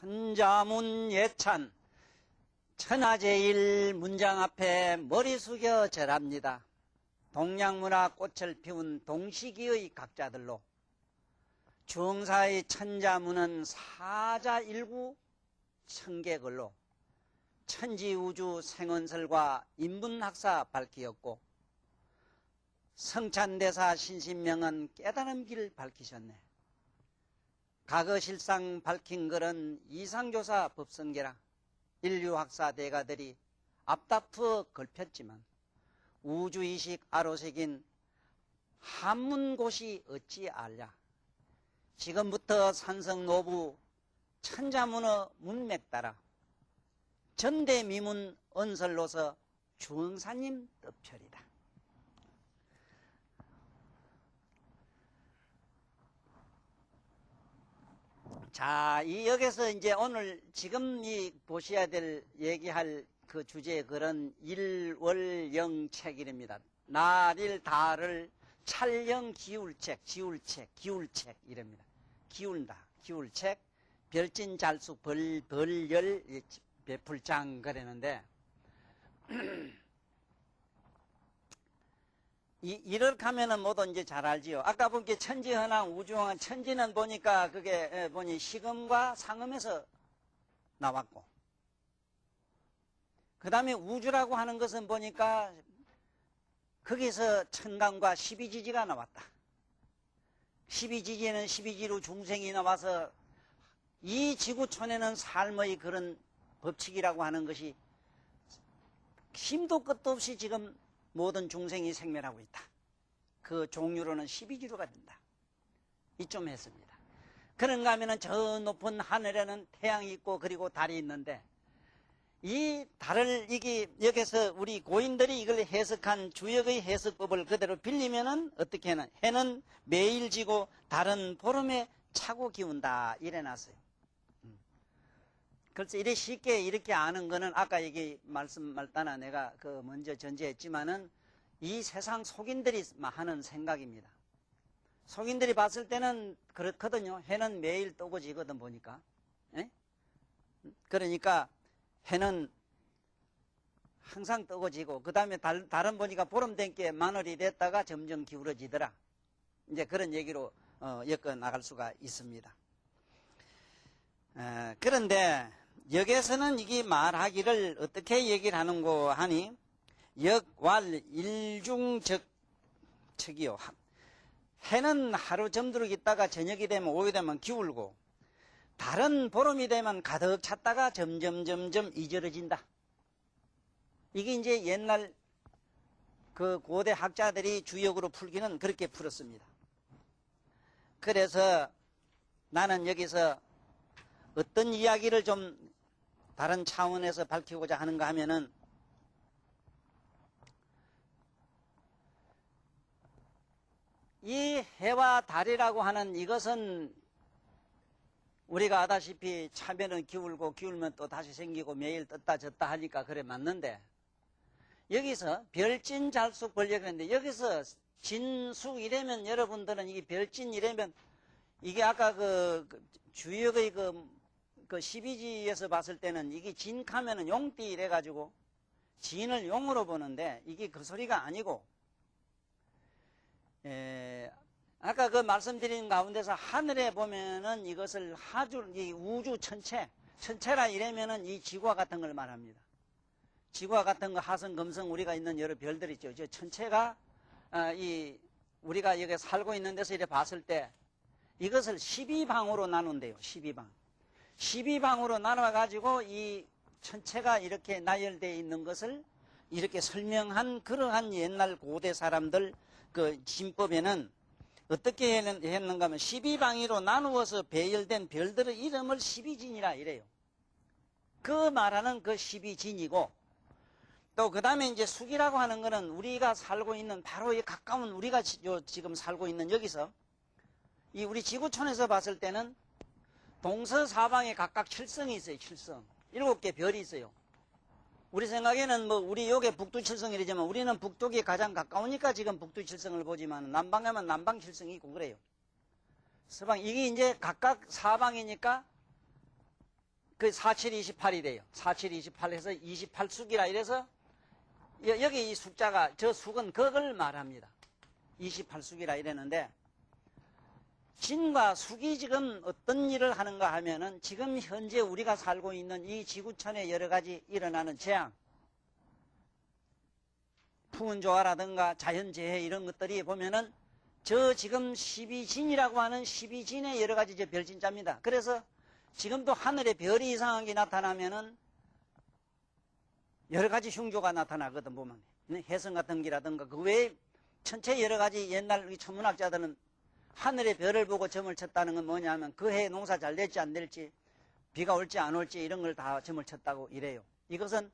천자문 예찬 천하제일 문장 앞에 머리 숙여 절합니다. 동양문화 꽃을 피운 동시기의 각자들로 중사의 천자문은 사자일구 천계글로 천지우주 생언설과 인문학사 밝히었고 성찬대사 신신명은 깨달음 길 밝히셨네. 과거실상 밝힌 글은 이상조사 법성계라 인류학사 대가들이 앞다투어 걸폈지만 우주의식 아로새긴 한문고시 어찌 알랴. 지금부터 산성노부 천자문의 문맥 따라 전대미문 언설로서 주흥사님 뜻편이다. 자, 여기서 이제 오늘 지금 보셔야 될 얘기할 그 주제의 글은 일월영책이랍니다. 날일 달을 찰영 기울책 이랍니다. 기울다, 기울책, 별진잘숙 벌열 배풀장 그랬는데 이렇게 하면은 모두 이제 잘 알지요. 아까 보니까 천지현황, 우주홍황, 천지는 보니까 그게 보니 시금과 상음에서 나왔고, 그 다음에 우주라고 하는 것은 보니까 거기서 천간과 12지지가 나왔다. 12지지에는 12지로 중생이 나와서 이 지구촌에는 삶의 그런 법칙이라고 하는 것이 힘도 끝도 없이 지금 모든 중생이 생멸하고 있다. 그 종류로는 12지루가 된다. 이쯤 했습니다. 그런가 하면은 저 높은 하늘에는 태양이 있고 그리고 달이 있는데 이 달을 여기서 우리 고인들이 이걸 해석한 주역의 해석법을 그대로 빌리면은 어떻게 하나? 해는 매일 지고 달은 보름에 차고 기운다. 이래 놨어요. 그래서 이래 쉽게 이렇게 아는 거는 아까 말씀말따나 내가 먼저 전제했지만은 이 세상 속인들이 하는 생각입니다. 속인들이 봤을 때는 그렇거든요. 해는 매일 뜨고 지거든 보니까. 에? 그러니까 해는 항상 뜨고 지고 그 다음에 달은 보니까 보름 된게 만월이 됐다가 점점 기울어지더라. 이제 그런 얘기로 엮어 나갈 수가 있습니다. 그런데 여기에서는 이게 말하기를 어떻게 얘기를 하는고 하니 역왈 일중적척이요. 해는 하루 점두르고 있다가 저녁이 되면 오후 되면 기울고 달은 보름이 되면 가득 찼다가 점점 잊어져진다. 이게 이제 옛날 그 고대 학자들이 주역으로 풀기는 그렇게 풀었습니다. 그래서 나는 여기서 어떤 이야기를 좀 다른 차원에서 밝히고자 하는가 하면은 이 해와 달이라고 하는 이것은 우리가 아다시피 차면은 기울고 기울면 또 다시 생기고 매일 떴다 졌다 하니까 그래 맞는데 여기서 별진잘숙 벌려 그랬는데 여기서 진숙 이래면 여러분들은 이게 별진이라면 이게 아까 주역의 그 12지에서 봤을 때는 이게 진하면은 용띠 이래가지고 진을 용으로 보는데 이게 그 소리가 아니고 아까 그 말씀드린 가운데서 하늘에 보면은 이것을 이 우주 천체라 이래면은 이 지구와 같은 걸 말합니다. 지구와 같은 거 하성, 금성 우리가 있는 여러 별들 있죠. 저 천체가 우리가 여기 살고 있는 데서 이렇게 봤을 때 이것을 12방으로 나눈대요. 12방. 12방으로 나눠가지고 이 천체가 이렇게 나열되어 있는 것을 이렇게 설명한 그러한 옛날 고대 사람들 그 진법에는 어떻게 했는가 하면 12방위로 나누어서 배열된 별들의 이름을 12진이라 이래요. 그 말하는 그 12진이고 또 그 다음에 이제 숙이라고 하는 거는 우리가 살고 있는 바로 이 가까운 우리가 지금 살고 있는 여기서 이 우리 지구촌에서 봤을 때는 동서사방에 각각 칠성이 있어요. 칠성. 7개 별이 있어요. 우리 생각에는 우리 여기 북두칠성이라지만 우리는 북쪽이 가장 가까우니까 지금 북두칠성을 보지만 남방 가면 남방칠성이 있고 그래요. 서방 이게 이제 각각 사방이니까 그 47, 28이 돼요. 47, 28 해서 28숙이라 이래서 여기 이 숫자가 저 숙은 그걸 말합니다. 28숙이라 이랬는데 진과 숙이 지금 어떤 일을 하는가 하면은 지금 현재 우리가 살고 있는 이 지구촌에 여러 가지 일어나는 재앙, 풍운조화라든가 자연재해 이런 것들이 보면은 저 지금 12진이라고 하는 12진의 여러 가지 별진자입니다. 그래서 지금도 하늘에 별이 이상하게 나타나면은 여러 가지 흉조가 나타나거든 보면 해성 같은 기라든가 그 외에 천체 여러 가지 옛날 천문학자들은 하늘에 별을 보고 점을 쳤다는 건 뭐냐면 그 해에 농사 잘 될지 안 될지 비가 올지 안 올지 이런 걸 다 점을 쳤다고 이래요. 이것은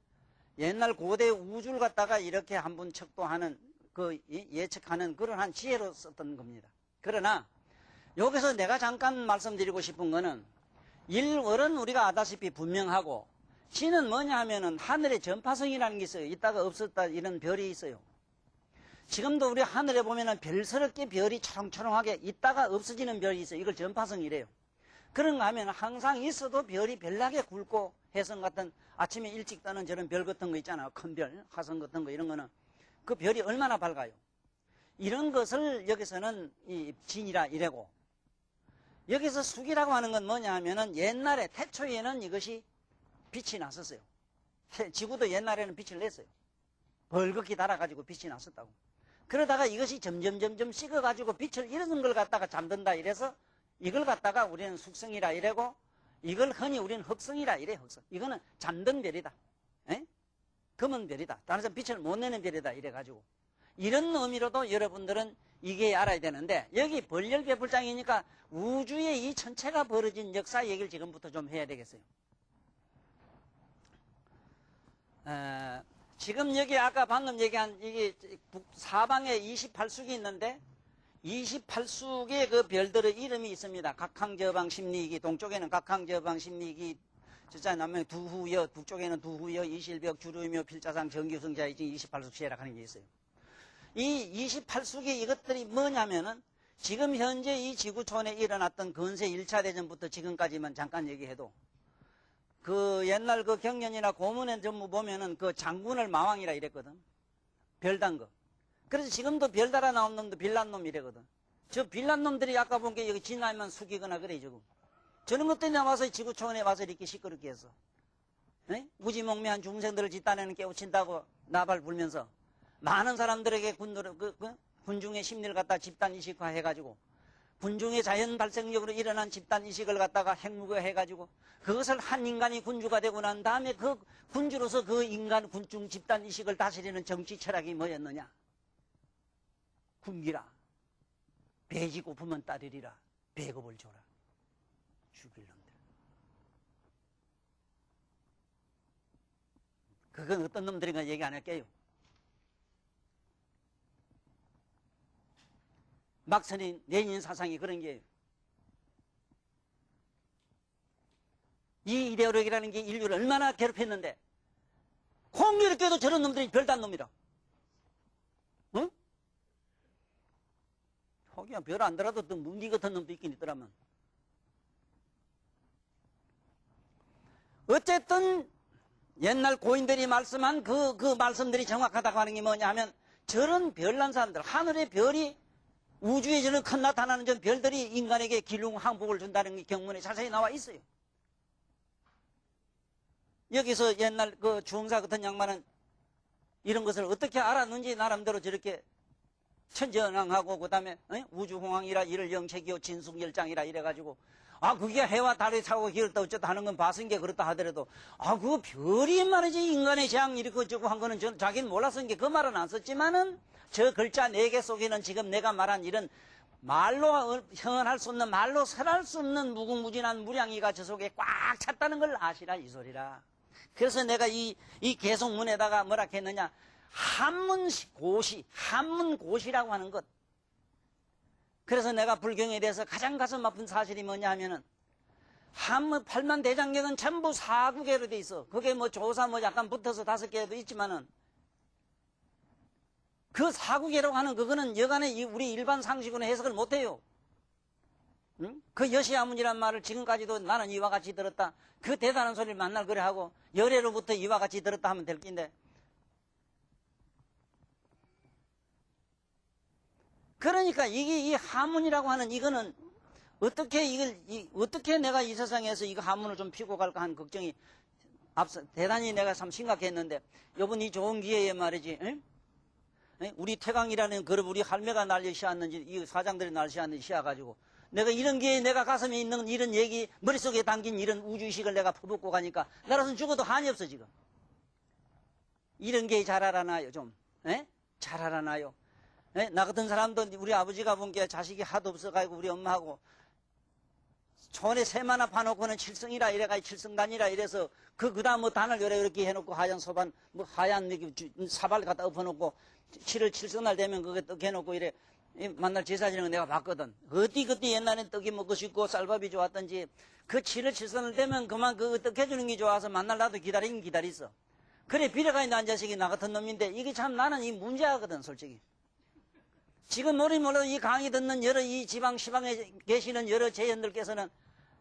옛날 고대 우주를 갖다가 이렇게 한 분 척도하는 그 예측하는 그런 한 지혜로 썼던 겁니다. 그러나 여기서 내가 잠깐 말씀드리고 싶은 거는 일월은 우리가 아다시피 분명하고 진은 뭐냐 하면은 하늘에 전파성이라는 게 있어요. 있다가 없었다 이런 별이 있어요. 지금도 우리 하늘에 보면은 별스럽게 별이 초롱초롱하게 있다가 없어지는 별이 있어요. 이걸 전파성이래요. 그런가 하면 항상 있어도 별이 별나게 굵고 해성 같은 아침에 일찍 뜨는 저런 별 같은 거 있잖아요. 큰 별, 화성 같은 거 이런 거는 그 별이 얼마나 밝아요. 이런 것을 여기서는 이 진이라 이래고 여기서 숙이라고 하는 건 뭐냐 하면은 옛날에 태초에는 이것이 빛이 났었어요. 지구도 옛날에는 빛을 냈어요. 벌겋게 달아가지고 빛이 났었다고. 그러다가 이것이 점점 식어가지고 빛을 잃은 걸 갖다가 잠든다 이래서 이걸 갖다가 우리는 숙성이라 이래고 이걸 흔히 우리는 흑성이라 이래. 흑성. 이거는 잠든 별이다. 에? 검은 별이다. 다른 사람 빛을 못 내는 별이다 이래가지고 이런 의미로도 여러분들은 이게 알아야 되는데 여기 벌열배불장이니까 우주의 이 전체가 벌어진 역사 얘기를 지금부터 좀 해야 되겠어요. 지금 여기 아까 방금 얘기한 이게 사방에 28숙이 있는데 28숙의 그 별들의 이름이 있습니다. 각항저방 십리기, 동쪽에는 각항저방 십리기, 저자 남면 두후여, 북쪽에는 두후여, 이실벽, 주류묘, 필자상, 정규성자, 이제 28숙 시해라 하는 게 있어요. 이 28숙의 이것들이 뭐냐면은 지금 현재 이 지구촌에 일어났던 건세 1차 대전부터 지금까지만 잠깐 얘기해도 그 옛날 그 경연이나 고문에 전부 보면은 그 장군을 마왕이라 이랬거든. 별단 거. 그래서 지금도 별 달아 나온 놈도 빌란 놈 이래거든. 저 빌란 놈들이 아까 본 게 여기 지나면 숙이거나 그래, 지금. 저런 것들이 나와서 지구촌에 와서 이렇게 시끄럽게 해서. 에? 무지몽매한 중생들을 짓단에는 깨우친다고 나발 불면서 많은 사람들에게 군중의 심리를 갖다 집단 이식화 해가지고 군중의 자연 발생력으로 일어난 집단 이식을 갖다가 핵무가 해가지고 그것을 한 인간이 군주가 되고 난 다음에 그 군주로서 그 인간 군중 집단 이식을 다스리는 정치 철학이 뭐였느냐? 군기라. 배지 고프면 따르리라. 배급을 줘라. 죽일 놈들. 그건 어떤 놈들인가 얘기 안 할게요. 막선인 레닌 사상이 그런 게예요. 이 이데올로기라는 게 인류를 얼마나 괴롭혔는데 공유를 껴도 저런 놈들이 별단 놈이라. 응? 거기야 별 안 들어도 또 문기 같은 놈도 있긴 있더라면. 어쨌든 옛날 고인들이 말씀한 그 말씀들이 정확하다고 하는 게 뭐냐 하면 저런 별난 사람들, 하늘의 별이 우주에 저런 큰 나타나는 전 별들이 인간에게 길흉 항복을 준다는 게 경문에 자세히 나와 있어요. 여기서 옛날 그 주홍사 같은 양반은 이런 것을 어떻게 알았는지 나름대로 저렇게 천지연왕하고 그 다음에 우주공항이라 이를 영책이요 진숙열장이라 이래가지고 그게 해와 달의 사고 길었다 어쩌다 하는 건 봐쓴 게 그렇다 하더라도 그 별이 말이지 인간의 재앙 이렇게 어쩌고 한 거는 자기는 몰랐은 게 그 말은 안 썼지만은 저 글자 4개 속에는 지금 내가 말한 이런 말로 형언할 수 없는 말로 설할 수 없는 무궁무진한 무량이가 저 속에 꽉 찼다는 걸 아시라 이 소리라. 그래서 내가 이 개송문에다가 뭐라 했느냐 한문고시라고 하는 것. 그래서 내가 불경에 대해서 가장 가슴 아픈 사실이 뭐냐 하면은 한문 8만 대장경은 전부 사구계로 돼 있어. 그게 뭐 조사 뭐 약간 붙어서 5개도 있지만은 그 사구계라고 하는 그거는 여간에 우리 일반 상식으로는 해석을 못해요. 응? 그 여시아문이란 말을 지금까지도 나는 이와 같이 들었다. 그 대단한 소리를 만날 그래 하고 열애로부터 이와 같이 들었다 하면 될 낀데. 그러니까 이게 이 하문이라고 하는 이거는 어떻게 내가 이 세상에서 이거 하문을 좀 피고 갈까 하는 걱정이 앞서 대단히 내가 참 심각했는데 요번 이 좋은 기회에 말이지. 응? 우리 태강이라는 그룹 우리 할매가 날려 씌웠는지 이 사장들이 날려 씌웠는지 씌워가지고 내가 이런 게 내가 가슴에 있는 이런 얘기 머릿속에 담긴 이런 우주의식을 내가 퍼붓고 가니까 나라서는 죽어도 한이 없어 지금. 이런 게 잘 알아나요 좀. 잘 알아나요. 나 같은 사람도 우리 아버지가 본 게 자식이 하도 없어가지고 우리 엄마하고 초원에 새마나 파놓고는 칠성이라 이래가 칠성단이라 이래서 그 다음 뭐 단을 이렇게 해놓고 하얀 소반 뭐 하얀 사발 갖다 엎어놓고 7월 칠성날 되면 그게 떡 해놓고 이래 만날 제사지는 거 내가 봤거든. 어디 옛날엔 떡이 먹고 싶고 쌀밥이 좋았던지 그 7월 칠성날 되면 그만 그 떡 해주는 게 좋아서 만날 나도 기다리겠어. 그래 비례가 있는 한 자식이 나 같은 놈인데 이게 참 나는 이 문제하거든 솔직히. 지금 몰라도 이 강의 듣는 여러 이 시방에 계시는 여러 재연들께서는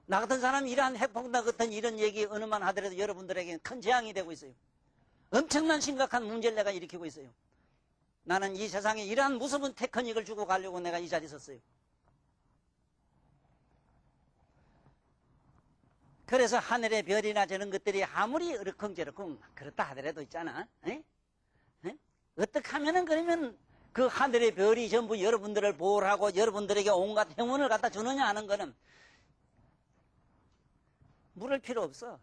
나 같은 사람이 이러한 핵폭탄 같은 이런 얘기 어느만 하더라도 여러분들에게 큰 재앙이 되고 있어요. 엄청난 심각한 문제를 내가 일으키고 있어요. 나는 이 세상에 이러한 무서운 테크닉을 주고 가려고 내가 이 자리에 섰어요. 그래서 하늘의 별이나 저런 것들이 아무리 어르컹저르컹 그렇다 하더라도 있잖아. 어떻게 하면은 그러면 그 하늘의 별이 전부 여러분들을 보호하고 여러분들에게 온갖 행운을 갖다 주느냐 하는 거는 물을 필요 없어.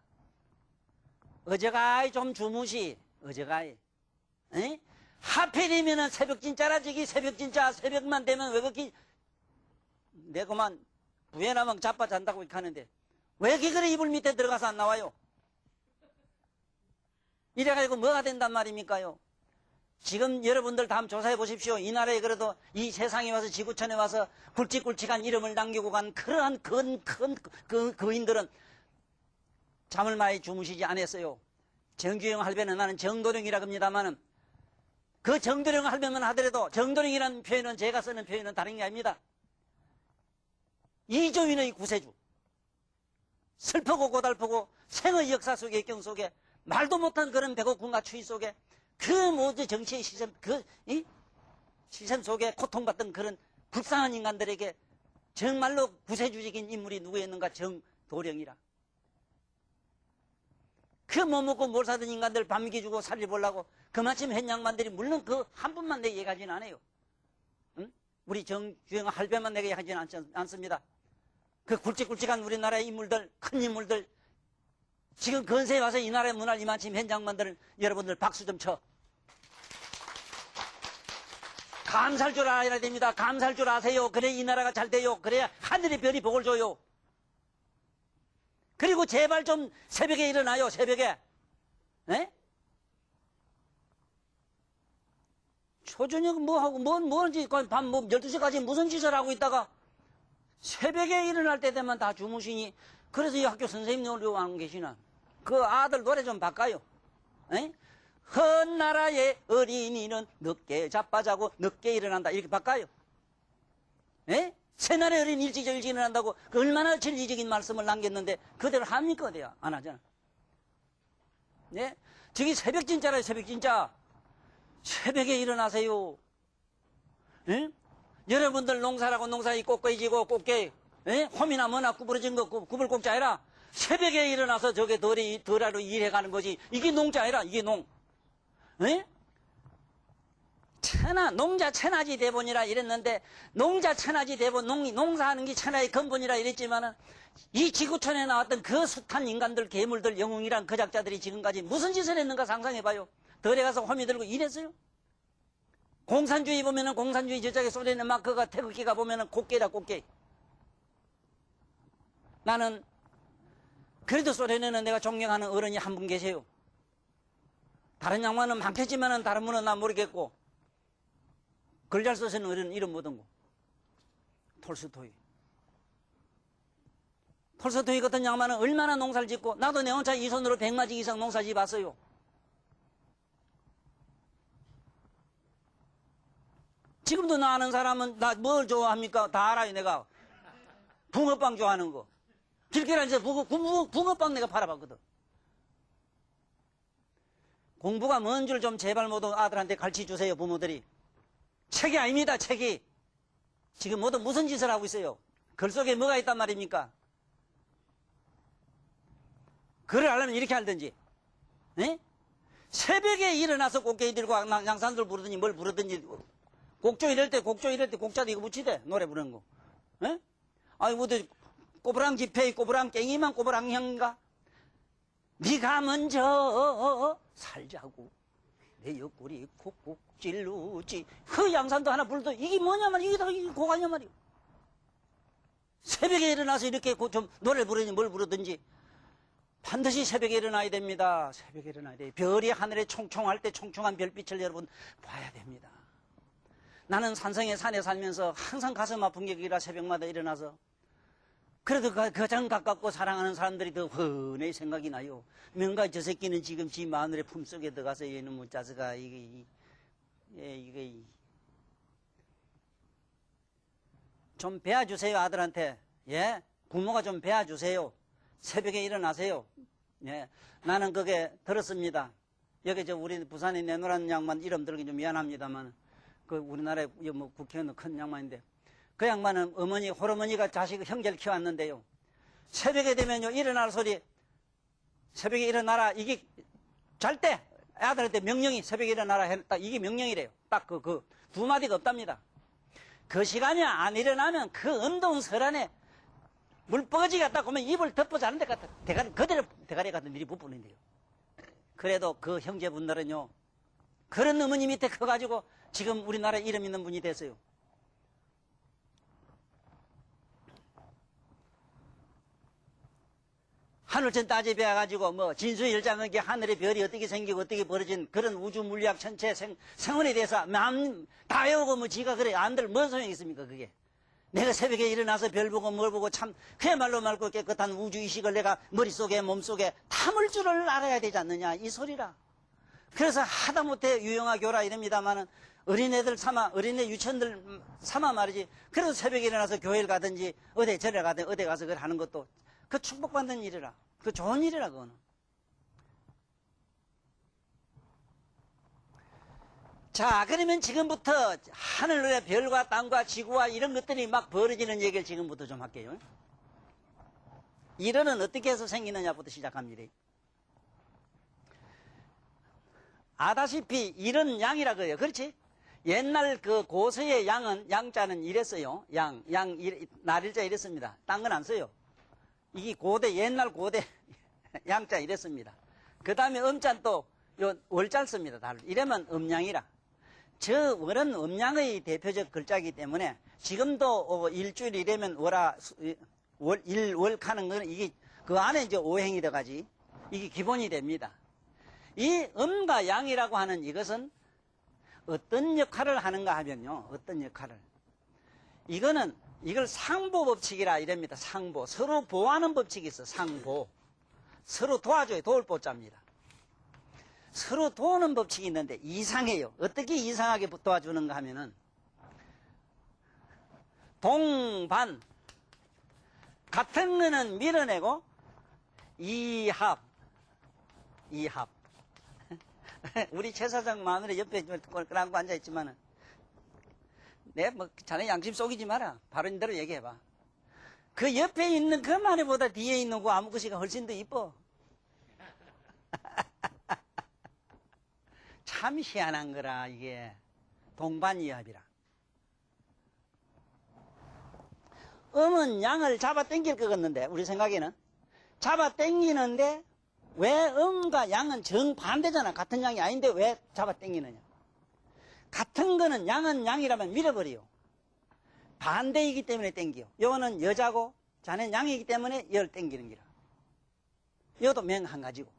어제가이 좀 주무시. 어제가이. 하필이면은 새벽 진짜라 저기 새벽 진짜 새벽만 되면 왜 그렇게 내가만 부에나면 자빠 잔다고 이렇게 하는데 왜 그래 이불 밑에 들어가서 안 나와요? 이래가지고 뭐가 된단 말입니까요? 지금 여러분들 다음 조사해 보십시오. 이 나라에 그래도 이 세상에 와서 지구촌에 와서 굵직굵직한 이름을 남기고 간 그러한 큰 거인들은 잠을 많이 주무시지 않았어요. 정규영 할배는 나는 정도령이라고 합니다만은 그 정도령 할배만 하더라도 정도령이라는 표현은 제가 쓰는 표현은 다른 게 아닙니다. 이조인의 구세주. 슬프고 고달프고 생의 역사 속의 경 속에 말도 못한 그런 배고픔과 추위 속에 그 모든 정치의 시선 속에 고통받던 그런 불쌍한 인간들에게 정말로 구세주적인 인물이 누구였는가? 정도령이라. 그 뭐 먹고 뭘 사던 인간들 밥 먹여주고 살리 보려고 그마침 한 양반들이 물론 그 한 분만 내게 얘기하지는 않아요. 응? 우리 정주영 할배만 내게 얘기하지는 않습니다. 그 굵직굵직한 우리나라의 인물들, 큰 인물들, 지금 건세에 와서 이 나라의 문화를 이만큼 한 양반들을 여러분들 박수 좀 쳐. 감사할 줄 알아야 됩니다. 감사할 줄 아세요. 그래 이 나라가 잘 돼요. 그래야 하늘의 별이 복을 줘요. 그리고 제발 좀 새벽에 일어나요. 새벽에. 초저녁 뭐하고 뭐지 밤 12시까지 무슨 짓을 하고 있다가 새벽에 일어날 때 되면 다 주무시니 그래서 이 학교 선생님 놀려고 하는 계시나 그 아들 노래 좀 바꿔요. 헌나라의 어린이는 늦게 자빠자고 늦게 일어난다 이렇게 바꿔요. 새날의 어린 일찍 일어난다고 그 얼마나 진리적인 말씀을 남겼는데 그대로 합니까? 어디야? 안 하잖아. 저기 새벽 진짜라요. 새벽 진짜. 새벽에 일어나세요. 여러분들 농사라고 농사이 꽃게 지고 꽃게 홈이나 뭐나 구부러진 거 구불 꼭자 아니라 새벽에 일어나서 저게 덜하로 일해가는 거지. 이게 농자 아니라 이게 농. 농자 천하지 대본이라 이랬는데 농자 천하지 대본 농사하는 게 천하의 근본이라 이랬지만은 이 지구촌에 나왔던 그 숱한 인간들 괴물들 영웅이란 그 작자들이 지금까지 무슨 짓을 했는가 상상해봐요. 덜에 가서 홈이 들고 일했어요. 공산주의 보면은 공산주의 저쪽에 소련의 마크가 태극기가 보면은 꽃게다 꽃게. 나는 그래도 소련에는 내가 존경하는 어른이 한 분 계세요. 다른 양반은 많겠지만은 다른 분은 난 모르겠고 글 잘 쓰시는 어른 이름 뭐던 거? 톨스토이. 톨스토이 같은 양반은 얼마나 농사를 짓고 나도 내 혼자 이 손으로 100마지 이상 농사 지었어요. 지금도 나 아는 사람은 나 뭘 좋아합니까? 다 알아요 내가. 붕어빵 좋아하는 거. 길거리 앉아서 붕어빵 내가 팔아봤거든. 공부가 뭔 줄 좀 제발 모두 아들한테 가르쳐 주세요, 부모들이. 책이 아닙니다, 책이. 지금 모두 무슨 짓을 하고 있어요? 글 속에 뭐가 있단 말입니까? 글을 하려면 이렇게 할든지. 에? 새벽에 일어나서 곡괭이 들고 양산들 부르든지 뭘 부르든지. 곡조 이럴 때 곡자도 이거 붙이대. 노래 부르는 거. 에? 아니, 뭐, 꼬부랑 지폐, 꼬부랑 깽이만 꼬부랑 형인가? 네가 먼저 살자고 내 옆구리 콕콕 찔르지. 그 양산도 하나 불러도 이게 뭐냐면 이게 다 곡 아니냐 말이야. 새벽에 일어나서 이렇게 좀 노래 부르든지 뭘 부르든지 반드시 새벽에 일어나야 됩니다. 새벽에 일어나야 돼요. 별이 하늘에 총총할 때 총총한 별빛을 여러분 봐야 됩니다. 나는 산성의 산에 살면서 항상 가슴 아픈 격이라 새벽마다 일어나서 그래도 가장 가깝고 사랑하는 사람들이 더 훤히 생각이 나요. 뭔가 저 새끼는 지금 지 마누의 품속에 들어가서 얘는 뭐 자스가 이게 좀 배워주세요, 아들한테. 예? 부모가 좀 배워주세요. 새벽에 일어나세요. 예. 나는 그게 들었습니다. 여기 우리 부산에 내노란 양반 이름 들기 좀 미안합니다만, 그 우리나라의 뭐 국회의원 큰 양반인데, 그 양반은 호르머니가 형제를 키웠는데요. 새벽에 되면요, 일어날 소리, 새벽에 일어나라, 이게 잘 때, 아들한테 명령이 새벽에 일어나라 했다. 이게 명령이래요. 딱 두 마디가 없답니다. 그 시간에 안 일어나면 그 운동 설안에 물버거지가 딱 오면 입을 덮어 자는 데 같아. 그대로 대가리 같은 일이 부푸는데요. 그래도 그 형제분들은요, 그런 어머니 밑에 커가지고 지금 우리나라에 이름 있는 분이 됐어요. 하늘천 따지 배워가지고 뭐 진수일장에게 하늘의 별이 어떻게 생기고 어떻게 벌어진 그런 우주 물리학 전체 생원에 대해서 마음 다 외우고 뭐 지가 그래 안들 뭔 소용이 있습니까 그게. 내가 새벽에 일어나서 별 보고 뭘 보고 참 그야말로 맑고 깨끗한 우주의식을 내가 머릿속에 몸속에 담을 줄을 알아야 되지 않느냐 이 소리라. 그래서 하다못해 유영하교라 이럽니다마는 어린애들 어린애 유치원들 삼아 말이지. 그래도 새벽에 일어나서 교회를 가든지 어디 절에 가든지 어디 가서 그걸 하는 것도 그 축복받는 일이라. 그 좋은 일이라, 그거는. 자, 그러면 지금부터 하늘의 별과 땅과 지구와 이런 것들이 막 벌어지는 얘기를 지금부터 좀 할게요. 일은 어떻게 해서 생기느냐부터 시작합니다. 아다시피 일은 양이라 그래요. 그렇지? 옛날 그 고서의 양자는 이랬어요. 날일자 이랬습니다. 딴 건 안 써요. 이게 옛날 고대 양자 이랬습니다. 그 다음에 음자는 또 월자 씁니다. 이러면 음양이라. 저 월은 음양의 대표적 글자이기 때문에 지금도 일주일 이래면 월카는 거는 이게 그 안에 이제 오행이 들어가지. 이게 기본이 됩니다. 이 음과 양이라고 하는 이것은 어떤 역할을 하는가 하면요. 어떤 역할을. 이걸 상보 법칙이라 이랍니다. 상보. 서로 보호하는 법칙이 있어. 상보. 서로 도와줘요. 도울 보자입니다. 서로 도우는 법칙이 있는데 이상해요. 어떻게 이상하게 도와주는가 하면은 동반. 같은 거는 밀어내고 이합. 우리 최 사장 마누라 옆에 끌고 앉아있지만은 뭐 자네 양심 속이지 마라. 바로 이대로 얘기해봐. 그 옆에 있는 그 마누라보다 뒤에 있는 그 아무것이가 훨씬 더 이뻐. 참 희한한 거라 이게. 동반이합이라. 음은 양을 잡아 당길 것 같는데 우리 생각에는 잡아 당기는데 왜 음과 양은 정반대잖아. 같은 양이 아닌데 왜 잡아 당기느냐. 같은 거는 양은 양이라면 밀어버려요. 반대이기 때문에 당겨요. 요거는 여자고 자네는 양이기 때문에 열 당기는 기라. 이것도 명 한 가지고.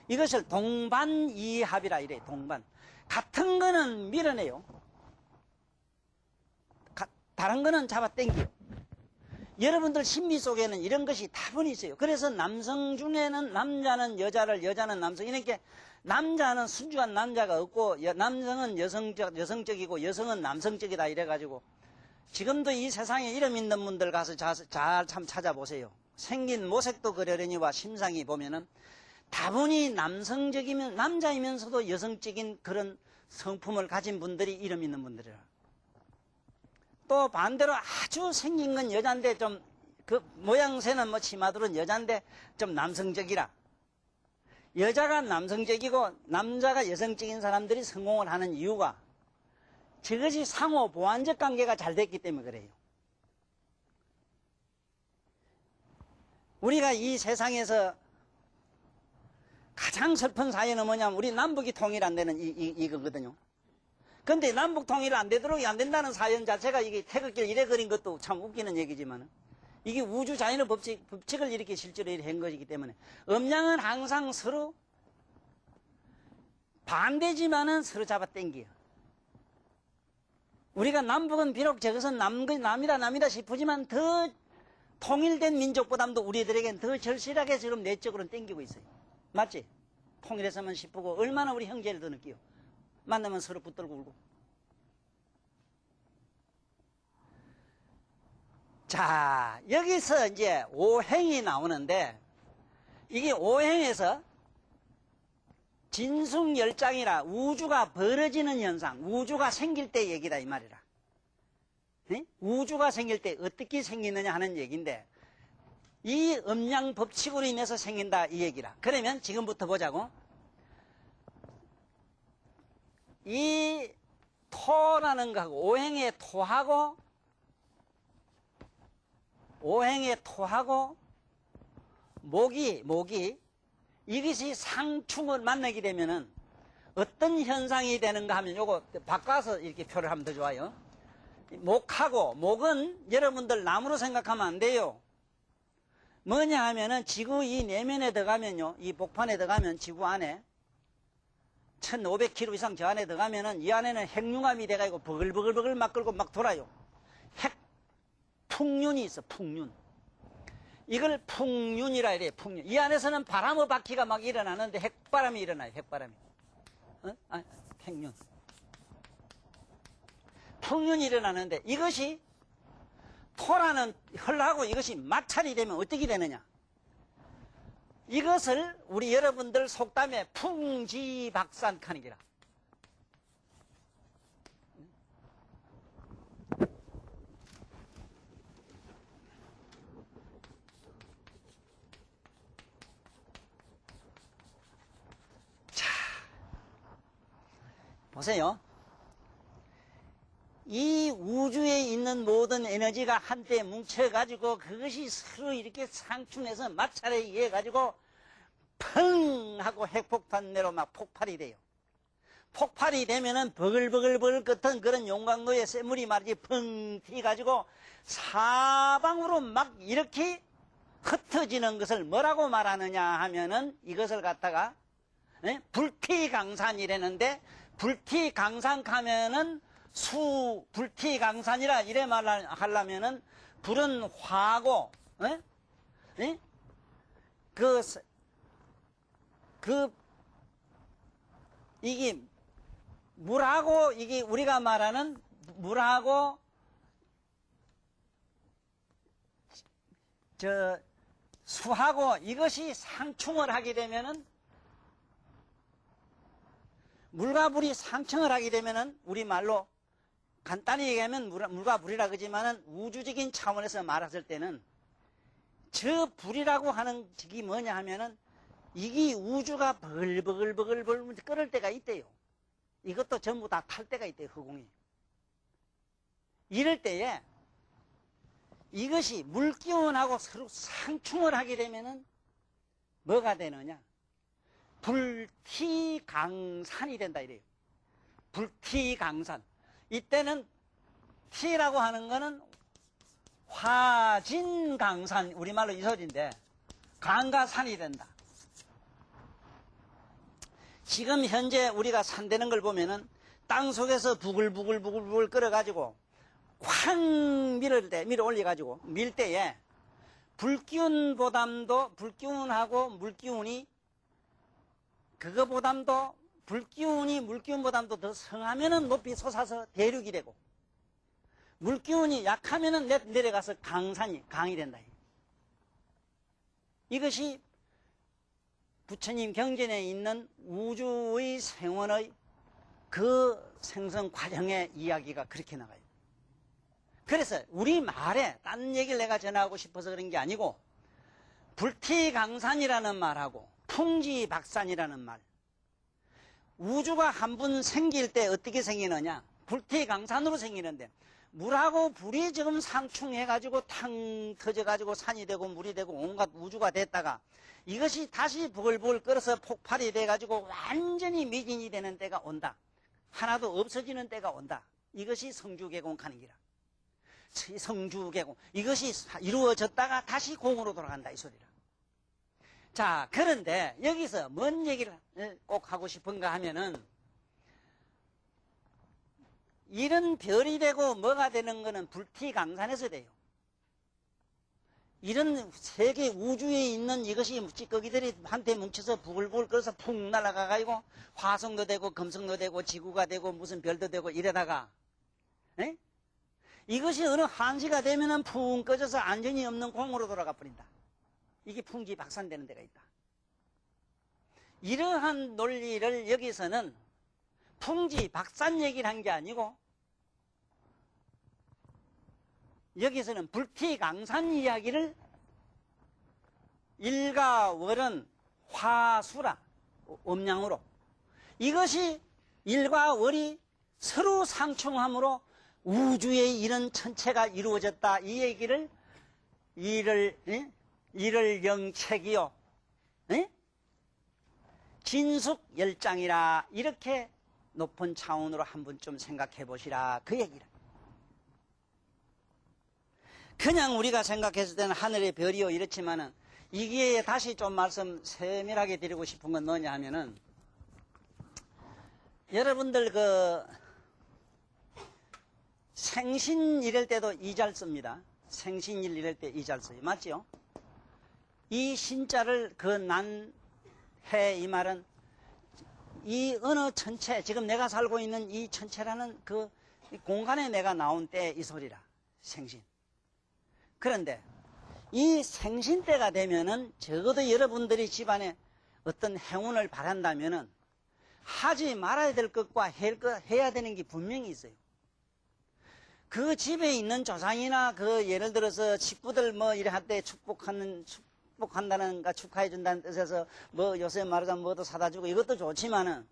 이것을 동반이합이라 이래. 동반. 같은 거는 밀어내요. 다른 거는 잡아 당겨요. 여러분들 심리 속에는 이런 것이 다분히 있어요. 그래서 남성 중에는 남자는 여자를, 여자는 남성. 이렇게 남자는 순수한 남자가 없고 남성은 여성적이고 여성은 남성적이다 이래가지고 지금도 이 세상에 이름 있는 분들 가서 잘 참 찾아보세요. 생긴 모색도 그러려니와 심상이 보면은 다분히 남성적이면 남자이면서도 여성적인 그런 성품을 가진 분들이 이름 있는 분들이라. 또 반대로 아주 생긴 건 여잔데 좀 그 모양새는 뭐 치마들은 여잔데 좀 남성적이라. 여자가 남성적이고 남자가 여성적인 사람들이 성공을 하는 이유가 저것이 상호 보완적 관계가 잘 됐기 때문에 그래요. 우리가 이 세상에서 가장 슬픈 사연은 뭐냐면 우리 남북이 통일 안 되는 이거거든요. 근데 남북 통일 안 되도록 안 된다는 사연 자체가 이게 태극기를 이래 그린 것도 참 웃기는 얘기지만 이게 우주 자연의 법칙을 이렇게 실제로 한 것이기 때문에 음양은 항상 서로 반대지만은 서로 잡아 당겨요. 우리가 남북은 비록 저것은 남이다 싶으지만 더 통일된 민족보다도 우리들에겐 더 절실하게 지금 내적으로는 당기고 있어요. 맞지? 통일했으면 싶고 얼마나 우리 형제를 더 느끼요. 만나면 서로 붙들고 울고. 자, 여기서 이제 오행이 나오는데 이게 오행에서 진숭열장이라 우주가 벌어지는 현상, 우주가 생길 때 얘기다 이 말이라. 네? 우주가 생길 때 어떻게 생기느냐 하는 얘기인데 이 음양 법칙으로 인해서 생긴다 이 얘기라. 그러면 지금부터 보자고. 이 토라는 거하고 오행의 토하고 목이 이것이 상충을 만나게 되면은 어떤 현상이 되는가 하면 요거 바꿔서 이렇게 표를 하면 더 좋아요. 목은 여러분들 나무로 생각하면 안 돼요. 뭐냐 하면은 지구 이 내면에 들어가면요, 이 복판에 들어가면 지구 안에 1500km 이상 저 안에 들어가면은 이 안에는 핵융합이 돼가지고 버글버글 막 끌고 막 돌아요. 풍륜이 있어, 풍륜. 이걸 풍륜이라 이래, 풍륜. 이 안에서는 바람의 바퀴가 막 일어나는데 핵바람이 일어나요, 핵바람이. 핵륜. 풍륜이 일어나는데 이것이 토라는 헐하고 이것이 마찰이 되면 어떻게 되느냐. 이것을 우리 여러분들 속담에 풍지박산칸이라. 보세요. 이 우주에 있는 모든 에너지가 한때 뭉쳐가지고 그것이 서로 이렇게 상충해서 마찰에 의해 가지고 펑 하고 핵폭탄내로 막 폭발이 돼요. 폭발이 되면은 버글버글 끄던 그런 용광로의 쇠물이 말이지 펑 튀가지고 사방으로 막 이렇게 흩어지는 것을 뭐라고 말하느냐 하면은 이것을 갖다가 불티강산이라는데 불티강산 하면은 불티강산이라 이래 말하려면은 불은 화고, 이게 물하고 이게 우리가 말하는 물하고 수하고 이것이 상충을 하게 되면은 물과 불이 상충을 하게 되면은 우리말로 간단히 얘기하면 물과 불이라 그러지만은 우주적인 차원에서 말했을 때는 저 불이라고 하는 적이 뭐냐 하면은 이게 우주가 버글버글 끓을 때가 있대요. 이것도 전부 다 탈 때가 있대요, 허공이. 이럴 때에 이것이 물기운하고 서로 상충을 하게 되면은 뭐가 되느냐? 불티강산이 된다 이래요. 불티강산. 이때는 티라고 하는 거는 화진강산, 우리말로 이 소리인데 강과 산이 된다. 지금 현재 우리가 산되는 걸 보면은 땅 속에서 부글부글 끓어가지고 확 밀어 올려가지고 밀 때에 불기운하고 물기운이 그거보담도 물기운보담도 더 성하면은 높이 솟아서 대륙이 되고 물기운이 약하면은 내려가서 강이 된다. 이것이 부처님 경전에 있는 우주의 생원의 그 생성 과정의 이야기가 그렇게 나가요. 그래서 우리 말에 딴 얘기를 내가 전하고 싶어서 그런 게 아니고 불티강산이라는 말하고 풍지박산이라는 말, 우주가 한 번 생길 때 어떻게 생기느냐, 불티강산으로 생기는데 물하고 불이 지금 상충해가지고 탕 터져가지고 산이 되고 물이 되고 온갖 우주가 됐다가 이것이 다시 부글부글 끓어서 폭발이 돼가지고 완전히 미진이 되는 때가 온다. 하나도 없어지는 때가 온다. 이것이 성주개공하는 기라. 성주개공. 이것이 이루어졌다가 다시 공으로 돌아간다 이 소리라. 자, 그런데 여기서 뭔 얘기를 꼭 하고 싶은가 하면은 이런 별이 되고 뭐가 되는 거는 불티강산에서 돼요. 이런 세계 우주에 있는 이것이 찌꺼기들이 한테 뭉쳐서 부글부글 끓어서 푹 날아가가지고 화성도 되고 금성도 되고 지구가 되고 무슨 별도 되고 이러다가 에? 이것이 어느 한시가 되면은 푹 꺼져서 안전이 없는 공으로 돌아가 버린다. 이게 풍지박산되는 데가 있다. 이러한 논리를 여기서는 풍지박산 얘기를 한 게 아니고 여기서는 불티강산 이야기를 일과월은 화수라 음양으로 이것이 일과 월이 서로 상충함으로 우주에 이런 천체가 이루어졌다 이 얘기를 이를 영책이요 진숙열장이라 이렇게 높은 차원으로 한 번쯤 생각해 보시라 그 얘기를. 그냥 우리가 생각했을 때는 하늘의 별이요 이렇지만은 이기에 다시 좀 말씀 세밀하게 드리고 싶은 건 뭐냐 하면은 여러분들 그 생신 이럴 때도 이잘 씁니다. 생신일 이럴 때 이잘 써요. 맞죠? 이 신자를 그 난해 이 말은 이 어느 천체 지금 내가 살고 있는 이 천체라는 그 공간에 내가 나온 때 이 소리라 생신. 그런데 이 생신 때가 되면은 적어도 여러분들이 집안에 어떤 행운을 바란다면은 하지 말아야 될 것과 해야 되는 게 분명히 있어요. 그 집에 있는 조상이나 그 예를 들어서 식구들 뭐 이래 할 때 축복한다는가 축하해준다는 뜻에서 뭐 요새 말하자면 뭐도 사다 주고 이것도 좋지만은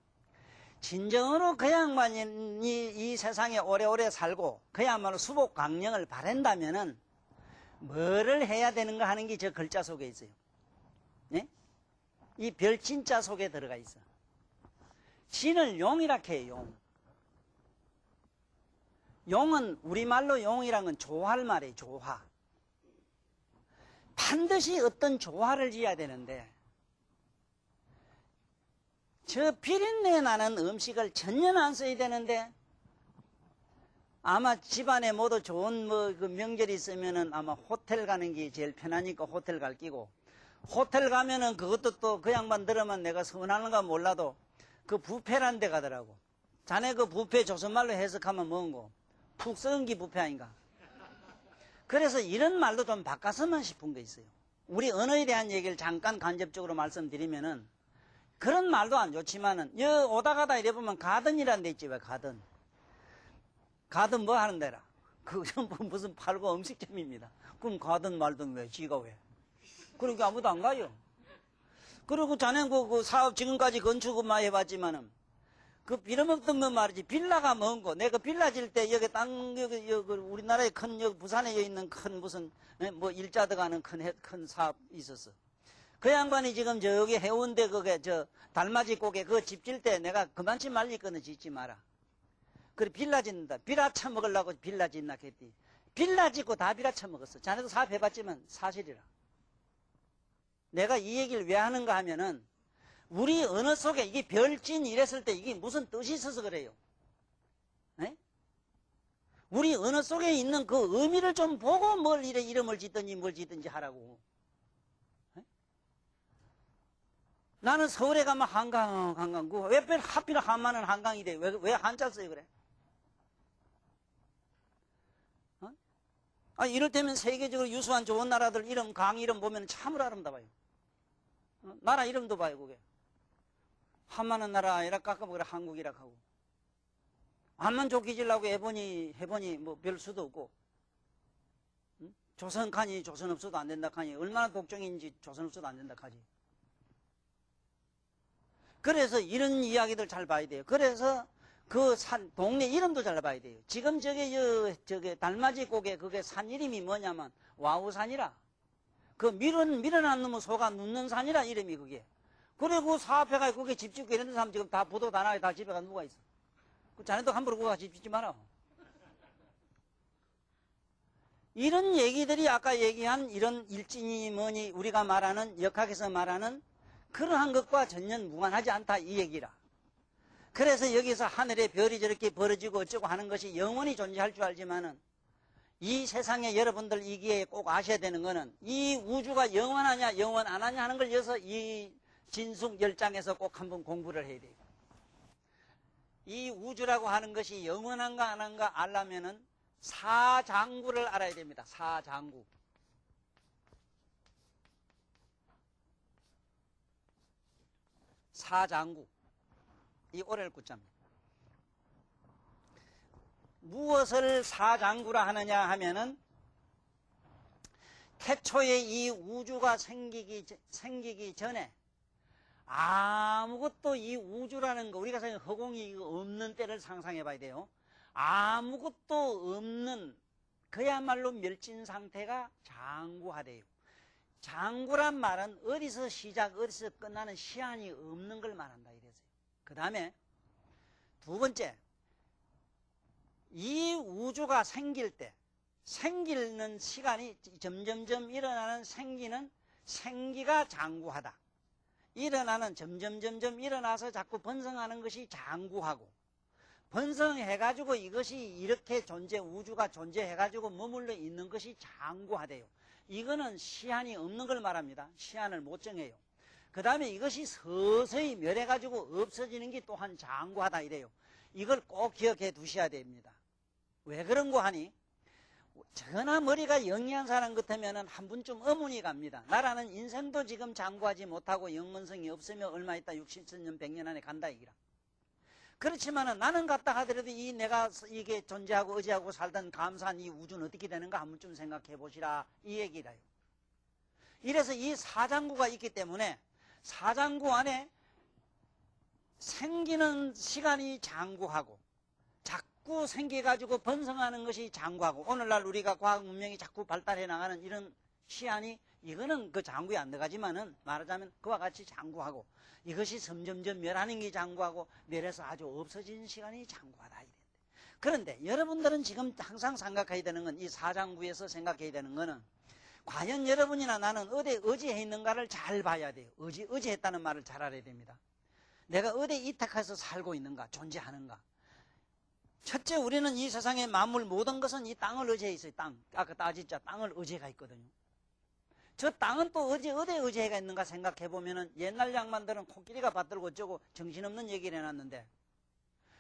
진정으로 그 양반이 이 세상에 오래오래 살고 그야말로 수복 강령을 바란다면은 뭐를 해야 되는가 하는 게 저 글자 속에 있어요. 네? 이 별진자 속에 들어가 있어. 진을 용이라 해요. 용. 용은 우리말로 용이란 건 조화를 말해요. 조화. 반드시 어떤 조화를 지어야 되는데 저 비린내 나는 음식을 전혀 안 써야 되는데 아마 집안에 모두 좋은 뭐 그 명절이 있으면은 아마 호텔 가는 게 제일 편하니까 호텔 갈 끼고 호텔 가면은 그것도 또 그 양반 들으면 내가 서운하는가 몰라도 그 뷔페란 데 가더라고. 자네 그 뷔페 조선말로 해석하면 뭔고? 푹 썩은 게 뷔페 아닌가? 그래서 이런 말도 좀 바꿨으면 싶은 거 있어요. 우리 언어에 대한 얘기를 잠깐 간접적으로 말씀드리면은 그런 말도 안 좋지만은 여 오다 가다 이래 보면 가든이라는 데 있지 왜 가든. 가든 뭐 하는 데라? 그 전부 무슨 팔고 음식점입니다. 그럼 가든 말든 왜? 지가 왜? 그러니까 아무도 안 가요. 그리고 자네는 그 사업 지금까지 건축을 많이 해봤지만은 그 빌어먹던 건 말이지 빌라가 뭔고? 내가 빌라 질 때 여기 땅 여기 우리나라에 큰 여기 부산에 있는 큰 무슨 뭐 일자 들어가는 큰 사업 있었어. 그 양반이 지금 저기 해운대 그게 저 달맞이 꼭에 그 집 질 때 내가 그만치 말릴 거는 짓지 마라. 그래 빌라 짓는다. 빌라 처먹으려고 빌라 짓나 했더니 빌라 짓고 다 빌라 처먹었어. 자네도 사업해봤지만 사실이라. 내가 이 얘기를 왜 하는가 하면은 우리 언어 속에 이게 별진 이랬을 때 이게 무슨 뜻이 있어서 그래요. 에? 우리 언어 속에 있는 그 의미를 좀 보고 뭘 이래 이름을 짓든지 뭘 짓든지 하라고. 에? 나는 서울에 가면 한강 왜 하필 한만은 한강이 돼? 왜 한자 써요 그래? 이를테면 세계적으로 유수한 좋은 나라들 이름, 강 이름 보면 참으로 아름다워요. 나라 이름도 봐요, 그게. 한마는 나라, 이라 깎아보기라 한국이라 하고. 암만 좋게 지려고 해보니 뭐 별 수도 없고. 조선 칸이 조선 없어도 안 된다 칸이 얼마나 독종인지 조선 없어도 안 된다 카지. 그래서 이런 이야기들 잘 봐야 돼요. 그래서 그 동네 이름도 잘 봐야 돼요. 지금 저게 달맞이 고개 그게 산 이름이 뭐냐면 와우산이라. 그 밀어난 놈의 소가 눕는 산이라 이름이 그게. 그리고 사업해가 그게 집 짓고 이런 사람 지금 다 부도 다 나게 다 집에 가 누가 있어. 그 자네도 함부로 그거 집 짓지 마라. 이런 얘기들이 아까 얘기한 이런 일진이 뭐니 우리가 말하는 역학에서 말하는 그러한 것과 전혀 무관하지 않다 이 얘기라. 그래서 여기서 하늘에 별이 저렇게 벌어지고 어쩌고 하는 것이 영원히 존재할 줄 알지만은 이 세상에 여러분들 이기에 꼭 아셔야 되는 거는 이 우주가 영원하냐 영원 안 하냐 하는 걸 여기서 이 진숙 10장에서 꼭 한번 공부를 해야 돼요. 이 우주라고 하는 것이 영원한가 안 한가 알려면은 사장구를 알아야 됩니다. 사장구. 사장구. 이 오렐 구자입니다. 무엇을 사장구라 하느냐 하면은 태초에 이 우주가 생기기 전에 아무것도 이 우주라는 거 우리가 생각하는 허공이 없는 때를 상상해 봐야 돼요. 아무것도 없는 그야말로 멸진 상태가 장구하대요. 장구란 말은 어디서 시작 어디서 끝나는 시한이 없는 걸 말한다 이래서요. 그 다음에 두 번째 이 우주가 생길 때 생기는 시간이 점점점 일어나는 생기는 생기가 장구하다. 일어나는 점점점점 일어나서 자꾸 번성하는 것이 장구하고 번성해가지고 이것이 이렇게 우주가 존재해가지고 머물러 있는 것이 장구하대요. 이거는 시한이 없는 걸 말합니다. 시한을 못 정해요. 그 다음에 이것이 서서히 멸해가지고 없어지는 게 또한 장구하다 이래요. 이걸 꼭 기억해 두셔야 됩니다. 왜 그런 거 하니? 전화 머리가 영리한 사람 같으면 한 분쯤 의문이 갑니다. 나라는 인생도 지금 장구하지 못하고 영문성이 없으며 얼마 있다 60년 100년 안에 간다 이기라. 그렇지만은 나는 갔다 하더라도 내가 이게 존재하고 의지하고 살던 감사한 이 우주는 어떻게 되는가 한 번쯤 생각해 보시라 이 얘기라요. 이래서 이 사장구가 있기 때문에 사장구 안에 생기는 시간이 장구하고 자꾸 생겨가지고 번성하는 것이 장구하고 오늘날 우리가 과학 문명이 자꾸 발달해 나가는 이런 시한이 이거는 그 장구에 안 들어가지만은 말하자면 그와 같이 장구하고 이것이 점점점 멸하는 게 장구하고 멸해서 아주 없어지는 시간이 장구하다. 그런데 여러분들은 지금 항상 생각해야 되는 건 이 사장구에서 생각해야 되는 거는 과연 여러분이나 나는 어디에 의지해 있는가를 잘 봐야 돼요. 의지했다는 말을 잘 알아야 됩니다. 내가 어디에 이탁해서 살고 있는가 존재하는가. 첫째 우리는 이 세상의 만물 모든 것은 이 땅을 의지해 있어요. 땅. 아까 따지자 땅을 의지가 있거든요. 저 땅은 또 어디에 의지가 있는가 생각해보면은 옛날 양반들은 코끼리가 받들고 어쩌고 정신없는 얘기를 해놨는데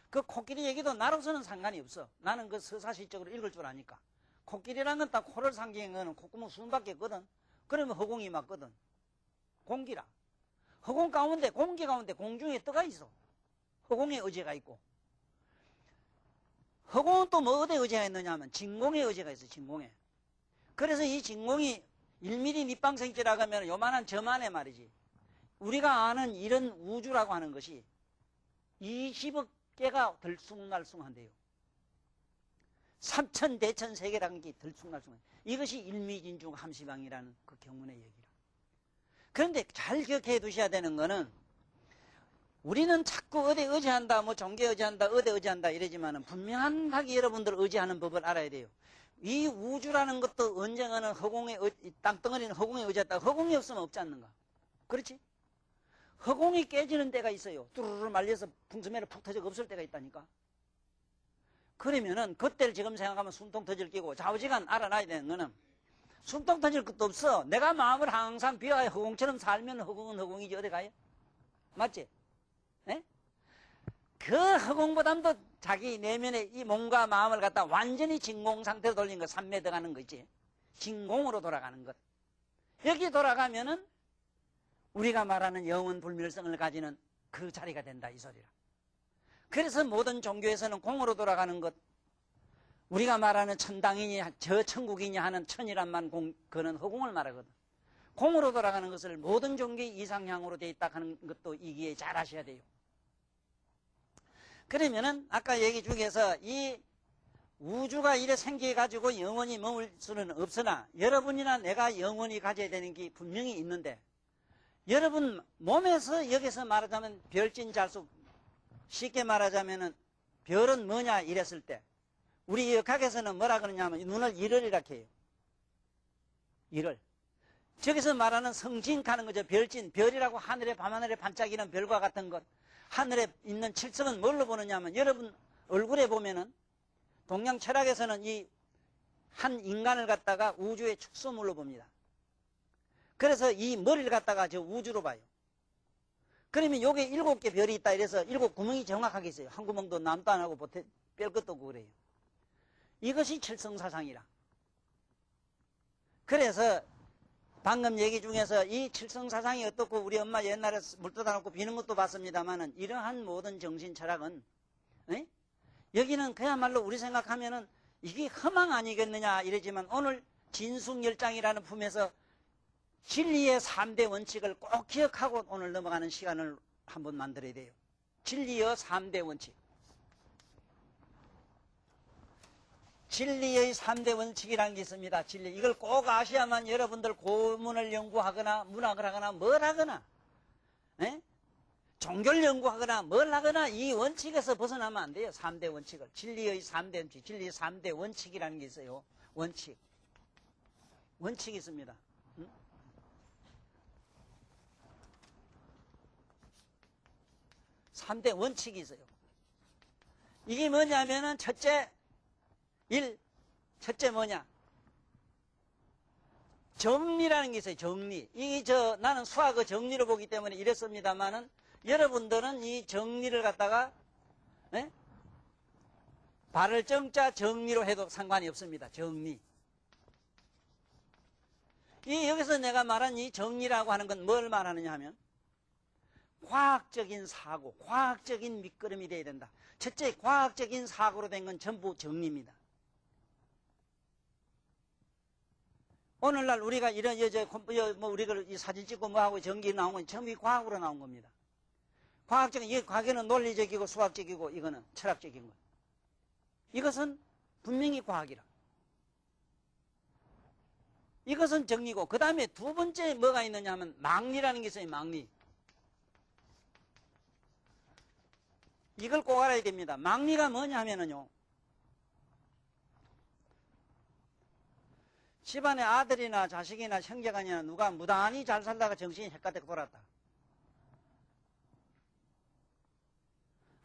그 코끼리 얘기도 나로서는 상관이 없어. 나는 그 서사시적으로 읽을 줄 아니까. 코끼리란 건 딱 코를 상징한 거는 콧구멍 수분밖에 없거든. 그러면 허공이 맞거든. 공기라. 허공 가운데 공기 가운데 공중에 떠가 있어. 허공에 의지가 있고. 허공은 또 뭐 어디에 의지가 있느냐 하면 진공에 의지가 있어. 진공에. 그래서 이 진공이 1mm 밑방생지라고 하면 요만한 점안에 말이지. 우리가 아는 이런 우주라고 하는 것이 20억 개가 들쑥날쑥한데요. 3천 대천 세계라는 게 들쑥날쑥한 이것이 일미진중 함시방이라는 그 경문의 얘기라. 그런데 잘 기억해 두셔야 되는 거는 우리는 자꾸 어디 의지한다 뭐 종교에 의지한다 어디 의지한다 이러지만은 분명하게 여러분들 의지하는 법을 알아야 돼요. 이 우주라는 것도 언젠가는 땅덩어리는 허공에 의지했다. 허공이 없으면 없지 않는가. 그렇지? 허공이 깨지는 때가 있어요. 뚜루루 말려서 풍수매를 푹 터져 없을 때가 있다니까. 그러면은 그때를 지금 생각하면 숨통 터질 끼고 좌우지간 알아놔야 되는 거는 숨통 터질 것도 없어. 내가 마음을 항상 비하여 허공처럼 살면 허공은 허공이지 어디 가요? 맞지? 에? 그 허공보담도 자기 내면의 이 몸과 마음을 갖다 완전히 진공 상태로 돌린 것, 산매 들어가는 거지. 진공으로 돌아가는 것. 여기 돌아가면은 우리가 말하는 영원 불멸성을 가지는 그 자리가 된다, 이 소리라. 그래서 모든 종교에서는 공으로 돌아가는 것, 우리가 말하는 천당이니 저 천국이니 하는 천이란 말, 그는 허공을 말하거든. 공으로 돌아가는 것을 모든 종교의 이상향으로 되어 있다 하는 것도 이기에 잘 아셔야 돼요. 그러면은 아까 얘기 중에서 이 우주가 이래 생겨가지고 영원히 머물 수는 없으나 여러분이나 내가 영원히 가져야 되는 게 분명히 있는데, 여러분 몸에서 여기서 말하자면 별진잘수, 쉽게 말하자면은 별은 뭐냐 이랬을 때 우리 역학에서는 뭐라 그러냐면 눈을 일을이라 해요. 일을. 저기서 말하는 성진하는 거죠. 별진, 별이라고 하늘에 밤하늘에 반짝이는 별과 같은 것. 하늘에 있는 칠성은 뭘로 보느냐면 여러분 얼굴에 보면은 동양 철학에서는 이 한 인간을 갖다가 우주의 축소물로 봅니다. 그래서 이 머리를 갖다가 저 우주로 봐요. 그러면 요게 7개 별이 있다 이래서 7 구멍이 정확하게 있어요. 한 구멍도 남도 안 하고 뺄 것도 없고 그래요. 이것이 칠성사상이라. 그래서 방금 얘기 중에서 이 칠성사상이 어떻고 우리 엄마 옛날에 물 떠다놓고 비는 것도 봤습니다만은 이러한 모든 정신 철학은 여기는 그야말로 우리 생각하면은 이게 허망 아니겠느냐 이러지만 오늘 진숙열장이라는 품에서 진리의 3대 원칙을 꼭 기억하고 오늘 넘어가는 시간을 한번 만들어야 돼요. 진리의 3대 원칙. 진리의 3대 원칙이라는 게 있습니다. 진리. 이걸 꼭 아셔야만 여러분들 고문을 연구하거나 문학을 하거나 뭘 하거나 종교를 연구하거나 뭘 하거나 이 원칙에서 벗어나면 안 돼요. 3대 원칙을. 진리의 3대 원칙. 진리의 3대 원칙이라는 게 있어요. 원칙. 원칙이 있습니다. 3대 원칙이 있어요. 이게 뭐냐면은 첫째 뭐냐? 정리라는 게 있어요. 정리. 나는 수학의 정리로 보기 때문에 이랬습니다만은 여러분들은 이 정리를 갖다가 발을 정자 정리로 해도 상관이 없습니다. 정리. 여기서 내가 말한 이 정리라고 하는 건 뭘 말하느냐 하면 과학적인 사고, 과학적인 밑거름이 돼야 된다. 첫째, 과학적인 사고로 된 건 전부 정리입니다. 오늘날 우리가 이런 우리가 이 사진 찍고 뭐하고 전기 나온 건 전부 과학으로 나온 겁니다. 과학적인, 이 과학에는 논리적이고 수학적이고 이거는 철학적인 것. 이것은 분명히 과학이라. 이것은 정리고, 그 다음에 두 번째 뭐가 있느냐 하면 망리라는 게 있어요. 망리. 이걸 꼭 알아야 됩니다. 망리가 뭐냐 하면은요, 집안에 아들이나 자식이나 형제간이나 누가 무단히 잘 살다가 정신이 헷갈리고 돌았다.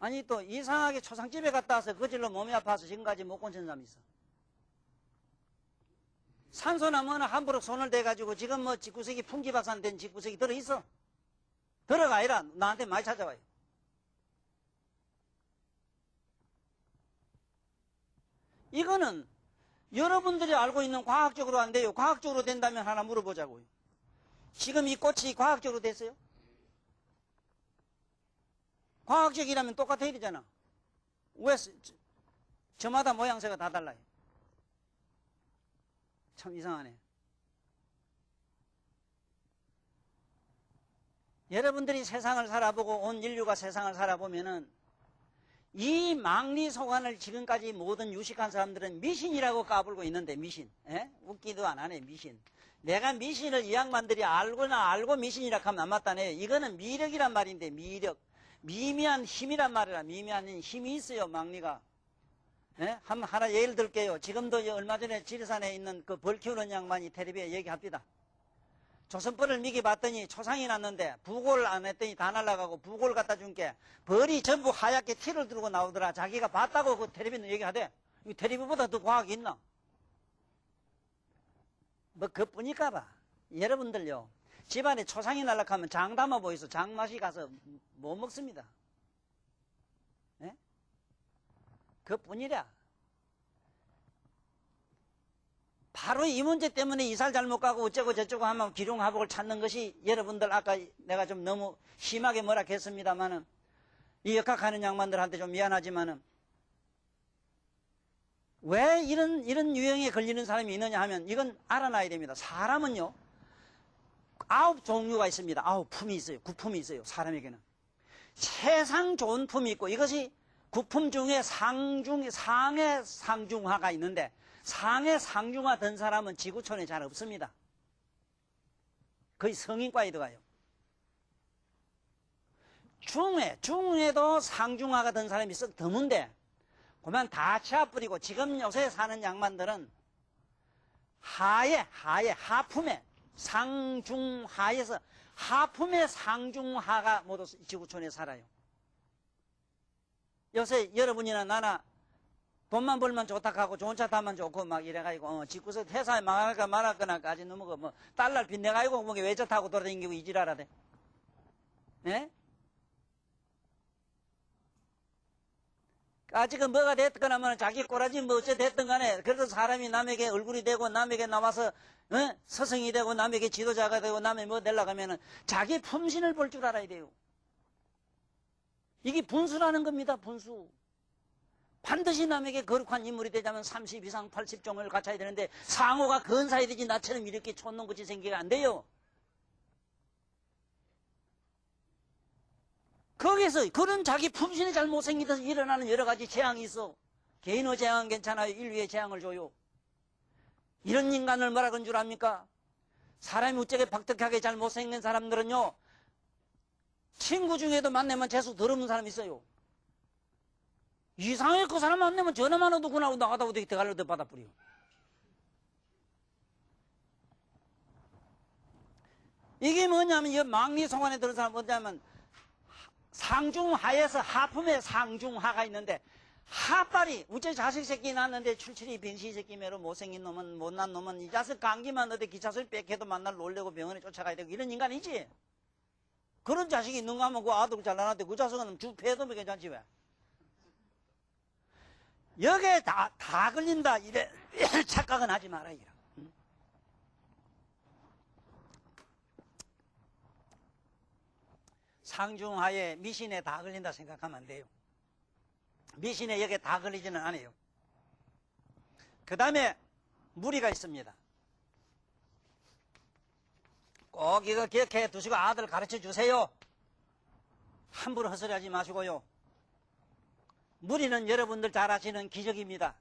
아니 또 이상하게 초상집에 갔다 와서 그질로 몸이 아파서 지금까지 못 고친 사람이 있어. 산소나 뭐나 함부로 손을 대가지고 지금 뭐 집구석이 풍기박산 된 집구석이 들어있어. 들어가 아니라 나한테 많이 찾아와요. 이거는 여러분들이 알고 있는 과학적으로 안 돼요. 과학적으로 된다면 하나 물어보자고요. 지금 이 꽃이 과학적으로 됐어요? 과학적이라면 똑같아야 되잖아. 왜 저마다 모양새가 다 달라요? 참 이상하네. 여러분들이 세상을 살아보고 온 인류가 세상을 살아보면은 이 망리 소관을 지금까지 모든 유식한 사람들은 미신이라고 까불고 있는데, 미신. 웃기도 안 하네, 미신. 내가 미신을 이 양반들이 알고 미신이라 하면 안 맞다네. 이거는 미력이란 말인데, 미력. 미미한 힘이란 말이라. 미미한 힘이 있어요, 망리가. 하나 예를 들게요. 지금도 얼마 전에 지리산에 있는 그 벌 키우는 양반이 텔레비에 얘기합니다. 조선벌을 미기 봤더니 초상이 났는데 부고를 안 했더니 다 날아가고 부고를 갖다 준 게 벌이 전부 하얗게 티를 들고 나오더라. 자기가 봤다고 그 텔레비는 얘기하대. 이 텔레비보다 더 과학이 있나? 뭐 그뿐일까 봐. 여러분들요, 집안에 초상이 날아가면 장 담아 보이소. 장 맛이 가서 못 먹습니다. 그뿐이랴. 바로 이 문제 때문에 이사를 잘못 가고 어쩌고 저쩌고 하면 기룡화복을 찾는 것이 여러분들 아까 내가 좀 너무 심하게 뭐라 했습니다만은 이 역학하는 양반들한테 좀 미안하지만은 왜 이런 유형에 걸리는 사람이 있느냐 하면 이건 알아놔야 됩니다. 사람은요 9종류가 있습니다. 9품이 있어요. 9품이 있어요. 사람에게는 세상 좋은 품이 있고 이것이 9품 중에 상의 상중하가 있는데 상의 상중하 된 사람은 지구촌에 잘 없습니다. 거의 성인과에 들어가요. 중에도 상중하가 된 사람이 썩 드문데 그만 다 치아뿌리고 지금 요새 사는 양반들은 하품에 상중하에서 하품의 상중하가 모두 지구촌에 살아요. 요새 여러분이나 나나 돈만 벌면 좋다 하고 좋은 차 타면 좋고 막 이래가지고 집구석 회사에 망할까 말할까나까지 너무 뭐 달러 빚내가지고 뭐 외제 타고 돌아다니고 이지랄하대. 네? 아직은 뭐가 됐거나 하면 자기 꼬라지 뭐 어째 됐든 간에 그래도 사람이 남에게 얼굴이 되고 남에게 나와서 서성이 되고 남에게 지도자가 되고 남에 뭐 되려고 하면은 자기 품신을 볼 줄 알아야 돼요. 이게 분수라는 겁니다. 분수. 반드시 남에게 거룩한 인물이 되자면 30 이상 80종을 갖춰야 되는데 상호가 근사해야 되지 나처럼 이렇게 촌놈같이 생기가 안 돼요. 거기서 그런 자기 품신이 잘 못생기면서 일어나는 여러 가지 재앙이 있어. 개인의 재앙은 괜찮아요. 인류의 재앙을 줘요. 이런 인간을 뭐라 그런 줄 압니까? 사람이 우째게 박덕하게 잘 못생긴 사람들은요 친구 중에도 만나면 재수 더러운 사람이 있어요. 이상하게 그 사람 만나면 전화만 해도 그날 나가다 오더니 대갈로도 받아버려. 이게 뭐냐면 이 망리송환에 들은 사람 뭐냐면 상중하에서 하품에 상중하가 있는데 하빨이 우째 자식 새끼 낳았는데 출출이 병시 새끼 매로 못생긴 놈은 못난 놈은 이 자식 감기만 어디 기차소리 빽해도 만날 놀래고 병원에 쫓아가야 되고 이런 인간이지. 그런 자식이 있는가 하면 그 아들 잘나는데 그 자식은 주패도 괜찮지 왜. 여기에 다 걸린다 이래 착각은 하지 말아요. 상중하에 미신에 다 걸린다 생각하면 안 돼요. 미신에 여기에 다 걸리지는 않아요. 그 다음에 무리가 있습니다. 꼭 이거 기억해 두시고 아들 가르쳐 주세요. 함부로 헛소리하지 마시고요. 무리는 여러분들 잘 아시는 기적입니다.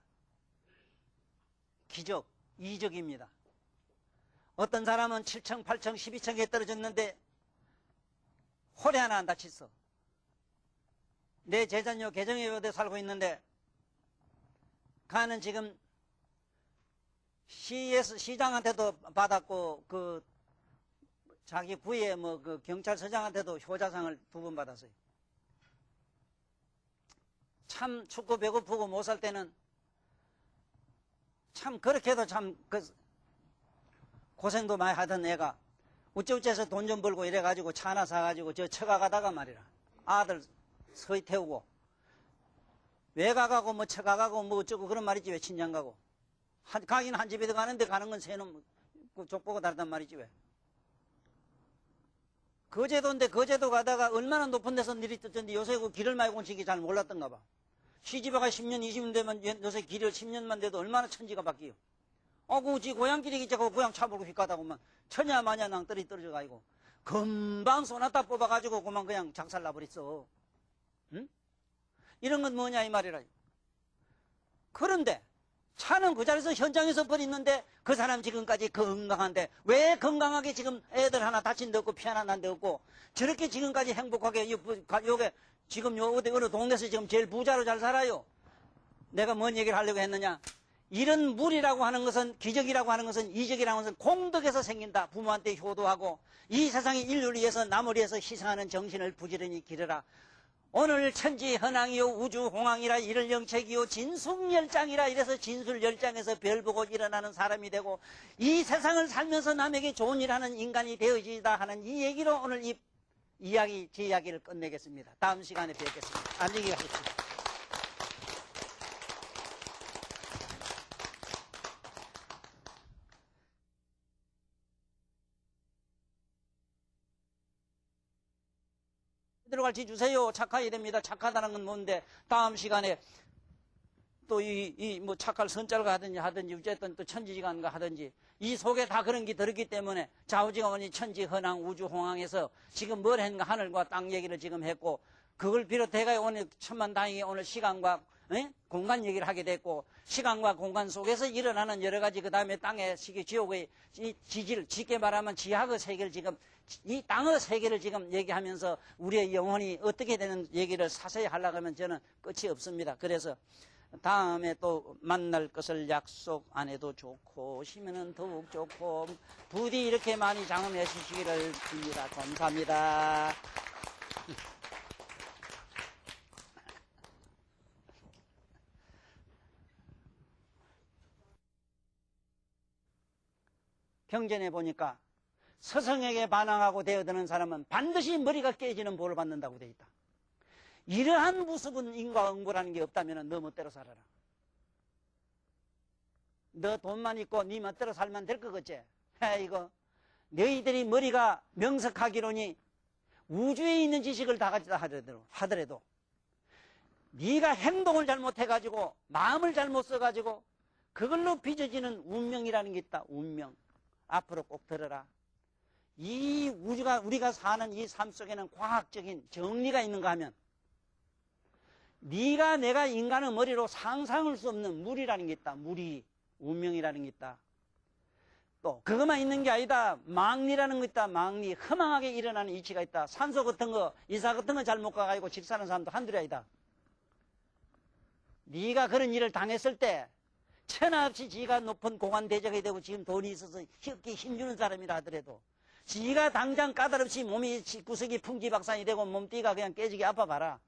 기적, 이적입니다. 어떤 사람은 7층, 8층, 12층에 떨어졌는데 홀에 하나 안 다쳤어. 내 제자녀 개정예배대 살고 있는데 가는 지금 시장한테도 받았고 그 자기 부에 뭐 그 경찰서장한테도 효자상을 2번 받았어요. 참 춥고 배고프고 못 살 때는 참 그렇게도 참 그 고생도 많이 하던 애가 우째우째해서 돈 좀 벌고 이래가지고 차 하나 사가지고 저 처가 가다가 말이라 아들 서희 태우고 외가 가고 뭐 처가 가고 뭐 어쩌고 그런 말이지 왜 친정 가고 가긴 한 집에 가는데 가는 건 새놈 족보가 다르단 말이지 왜. 거제도인데 거제도 가다가 얼마나 높은 데서 일이 떴던데 요새 그 길을 많이 고치기 잘 몰랐던가 봐. 시집와가 10년 20년 되면 요새 길을 10년만 돼도 얼마나 천지가 바뀌어. 지 고향길이 있자고 고향 차 몰고 휙 가다 보면 천야 마냐 낭떠리 떨어져 가지고 금방 소나타 뽑아가지고 그만 그냥 작살 나버렸어. 응? 이런 건 뭐냐 이 말이라. 그런데 차는 그 자리에서 현장에서 버렸는데 그 사람 지금까지 건강한데 왜 건강하게 지금 애들 하나 다친 데 없고 피 하나 난 데 없고 저렇게 지금까지 행복하게 요게 지금 요 어느 동네에서 지금 제일 부자로 잘 살아요. 내가 뭔 얘기를 하려고 했느냐. 이런 물이라고 하는 것은 기적이라고 하는 것은 이적이라고 하는 것은 공덕에서 생긴다. 부모한테 효도하고 이 세상의 인류를 위해서 남을 위해서 희생하는 정신을 부지런히 기르라. 오늘 천지 현황이요 우주 홍황이라 이를 영책이요 진숙열장이라 이래서 진술열장에서 별 보고 일어나는 사람이 되고 이 세상을 살면서 남에게 좋은 일하는 인간이 되어지다 하는 이 얘기로 오늘 제 이야기를 끝내겠습니다. 다음 시간에 뵙겠습니다. 안녕히 가십시오. 들어갈지 주세요. 착하야 됩니다. 착하다는 건 뭔데, 다음 시간에 또 뭐 착할 선자가 하든지 어쨌든 또 천지지간가 하든지 이 속에 다 그런 게 들었기 때문에 좌우지간이 천지 헌황 우주 홍황에서 지금 뭘 했는가 하늘과 땅 얘기를 지금 했고, 그걸 비롯해가 오늘 천만다행히 오늘 시간과 공간 얘기를 하게 됐고, 시간과 공간 속에서 일어나는 여러 가지, 그 다음에 땅의 지옥의 이 지질, 쉽게 말하면 지하의 세계를 지금, 이 땅의 세계를 지금 얘기하면서 우리의 영혼이 어떻게 되는 얘기를 자세히 하려고 하면 저는 끝이 없습니다. 그래서 다음에 또 만날 것을 약속 안 해도 좋고 오시면은 더욱 좋고 부디 이렇게 많이 장엄해 주시기를 빕니다. 감사합니다. 경전에 보니까 서성에게 반항하고 대어드는 사람은 반드시 머리가 깨지는 벌을 받는다고 되어 있다. 이러한 무섭은 인과응보라는 게 없다면 너 멋대로 살아라. 너 돈만 있고 네 멋대로 살면 될 것 같지? 이거 너희들이 머리가 명석하기로니 우주에 있는 지식을 다 가지다 하더라도 네가 행동을 잘못해가지고 마음을 잘못 써가지고 그걸로 빚어지는 운명이라는 게 있다. 운명. 앞으로 꼭 들어라. 이 우리가 사는 이 삶 속에는 과학적인 정리가 있는가 하면 네가 내가 인간의 머리로 상상할 수 없는 물이라는 게 있다. 물이 운명이라는 게 있다. 또 그것만 있는 게 아니다. 망리라는 거 있다. 망리. 허망하게 일어나는 이치가 있다. 산소 같은 거, 이사 같은 거 잘못 가가지고 직사하는 사람도 한둘이 아니다. 네가 그런 일을 당했을 때 천하없이 지가 높은 공안 대적이 되고 지금 돈이 있어서 쉽게 힘주는 사람이라 하더라도 지가 당장 까다롭이 몸이 구석이 풍지박산이 되고 몸띠가 그냥 깨지게 아파봐라.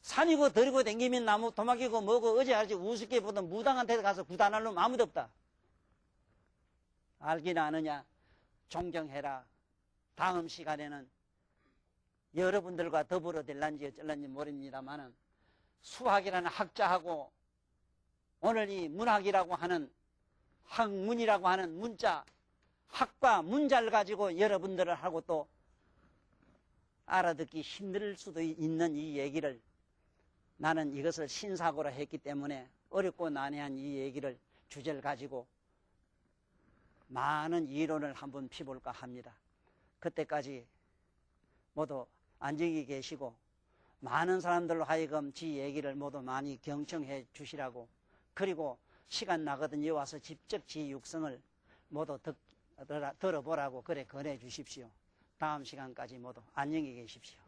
산이고 들이고 댕기면 나무 도막이고 뭐고 어제 알지 우습게 보던 무당한테 가서 구단할 놈 아무도 없다. 알기나 아느냐? 존경해라. 다음 시간에는 여러분들과 더불어 될란지 어쩔란지 모릅니다만은 수학이라는 학자하고 오늘 이 문학이라고 하는 학문이라고 하는 문자, 학과 문자를 가지고 여러분들을 하고 또 알아듣기 힘들 수도 있는 이 얘기를 나는 이것을 신사고로 했기 때문에 어렵고 난해한 이 얘기를 주제를 가지고 많은 이론을 한번 피볼까 합니다. 그때까지 모두 안정히 계시고 많은 사람들로 하여금 지 얘기를 모두 많이 경청해 주시라고, 그리고 시간 나거든요 와서 직접 지 육성을 모두 들어보라고 그래 권해 주십시오. 다음 시간까지 모두 안녕히 계십시오.